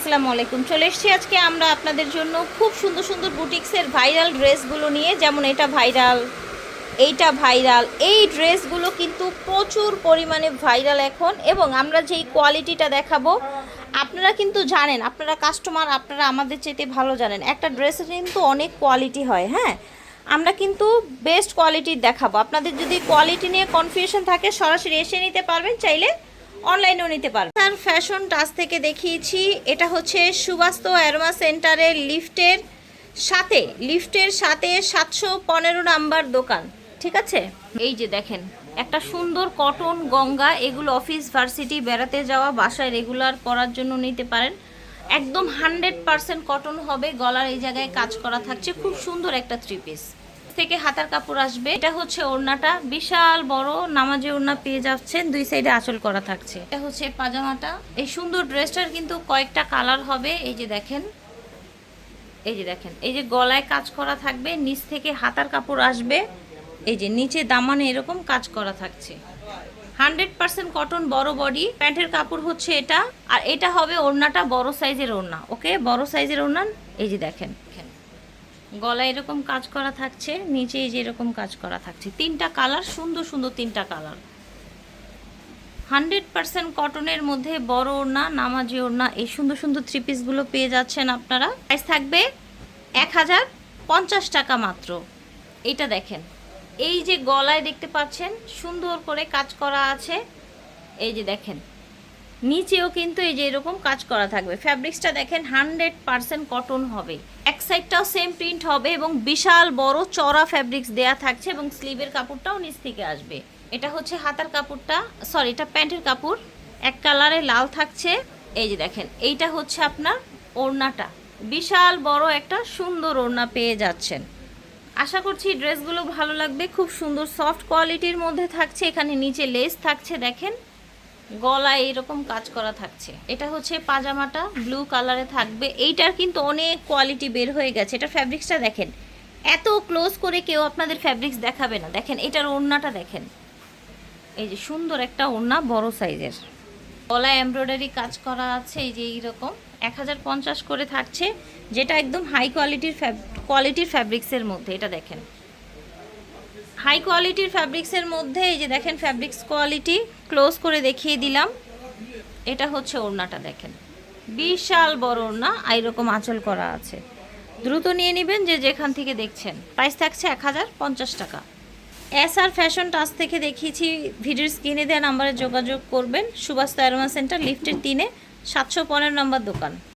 আসসালামু আলাইকুম। চলে এসেছি আজকে আমরা আপনাদের জন্য খুব সুন্দর সুন্দর বুটিক্সের ভাইরাল ড্রেসগুলো নিয়ে। যেমন এটা ভাইরাল, এইটা ভাইরাল। এই ড্রেসগুলো কিন্তু প্রচুর পরিমাণে ভাইরাল এখন, এবং আমরা যেই কোয়ালিটিটা দেখাবো আপনারা কিন্তু জানেন, আপনারা কাস্টমার, আপনারা আমাদের চাইতে ভালো জানেন একটা ড্রেসের কিন্তু অনেক কোয়ালিটি হয়। হ্যাঁ, আমরা কিন্তু বেস্ট কোয়ালিটির দেখাবো। আপনাদের যদি কোয়ালিটি নিয়ে কনফিউশন থাকে সরাসরি এসে নিতে পারবেন, চাইলে অনলাইনেও নিতে পারবেন। স্যার ফ্যাশন টাচ থেকে দেখিয়েছি, এটা হচ্ছে সুবাস্তু অ্যারোমা সেন্টারের লিফটের সাথে 715 নাম্বার দোকান, ঠিক আছে। এই যে দেখেন একটা সুন্দর কটন গঙ্গা, এগুলো অফিস ভার্সিটি বেড়াতে যাওয়া, বাসায় রেগুলার পরার জন্য নিতে পারেন। একদম 100% কটন হবে, গলার এই জায়গায় কাজ করা থাকছে, খুব সুন্দর একটা 3 পিস থেকে হাতার কাপড় আসবে। এটা হচ্ছে ওড়নাটা, বিশাল বড় নামাজে ওড়না পেয়ে যাচ্ছেন, দুই সাইডে আঁচল করা থাকছে। এটা হচ্ছে পাজামাটা। এই সুন্দর ড্রেসটার কিন্তু কয়েকটা কালার হবে। এই যে দেখেন, এই যে গলায় কাজ করা থাকবে, নিচ থেকে হাতার কাপড় আসবে, এই যে নিচে দামানে এরকম কাজ করা থাকছে। 100% কটন, বড় বডি। প্যান্টের কাপড় হচ্ছে এটা, আর এটা হবে ওড়নাটা, বড় সাইজের ওড়না। ওকে, বড় সাইজের ওড়না। এই যে দেখেন গলায় এরকম কাজ করা থাকছে, নিচে এই যে এরকম কাজ করা থাকছে। 3টা কালার, সুন্দর সুন্দর 3টা কালার। 100% কটনের মধ্যে বড় ওড়না, নামাজি ওড়না, এই সুন্দর সুন্দর 3 পিসগুলো পেয়ে যাচ্ছেন আপনারা। প্রাইস থাকবে 1050 টাকা মাত্র। এটা দেখেন, এই যে গলায় দেখতে পাচ্ছেন সুন্দর করে কাজ করা আছে। এই যে দেখেন নিচেও কিন্তু এই যে এরকম কাজ করা থাকবে। ফ্যাব্রিক্সটা দেখেন 100% কটন হবে, এক সাইডটাও সেম প্রিন্ট হবে, এবং বিশাল বড় চড়া ফ্যাব্রিক্স দেয়া থাকছে, এবং স্লিভের কাপড়টাও নিচ থেকে আসবে। এটা হচ্ছে হাতার কাপড়টা, সরি এটা প্যান্টের কাপড়, এক কালারে লাল থাকছে। এই যে দেখেন এইটা হচ্ছে আপনার ওড়নাটা, বিশাল বড় একটা সুন্দর ওড়না পেয়ে যাচ্ছেন। আশা করছি ড্রেসগুলো ভালো লাগবে, খুব সুন্দর সফট কোয়ালিটির মধ্যে থাকছে। এখানে নিচে লেস থাকছে, দেখেন গলায় এরকম কাজ করা থাকছে। এটা হচ্ছে পাজামাটা, ব্লু কালারে থাকবে। এইটার কিন্তু অনেক কোয়ালিটি বের হয়ে গেছে। এটা ফ্যাব্রিক্সটা দেখেন, এত ক্লোজ করে কেউ আপনাদের ফ্যাব্রিক্স দেখাবে না। দেখেন এটার ওড়নাটা দেখেন, এই যে সুন্দর একটা ওড়না, বড় সাইজের, গলায় এমব্রয়ডারি কাজ করা আছে। এই যে এইরকম 1050 করে থাকছে, যেটা একদম হাই কোয়ালিটির ফ্যাব্রিক্সের মধ্যে। এটা দেখেন হাই কোয়ালিটির ফ্যাব্রিক্সের মধ্যে। এই যে দেখেন ফ্যাব্রিক্স কোয়ালিটি ক্লোজ করে দেখিয়ে দিলাম। এটা হচ্ছে ওড়নাটা, দেখেন বিশাল বড় ওড়না, এইরকম আঁচল করা আছে। দ্রুত নিয়ে নেবেন যে যেখান থেকে দেখছেন। প্রাইস থাকছে 1050 টাকা। SR ফ্যাশন টাচ থেকে দেখিয়েছি, ভিডিওর স্ক্রিনে দেওয়া নাম্বারে যোগাযোগ করবেন। সুবাস্তু অ্যারোমা সেন্টার লিফটের 3-এ 715 নম্বর দোকান।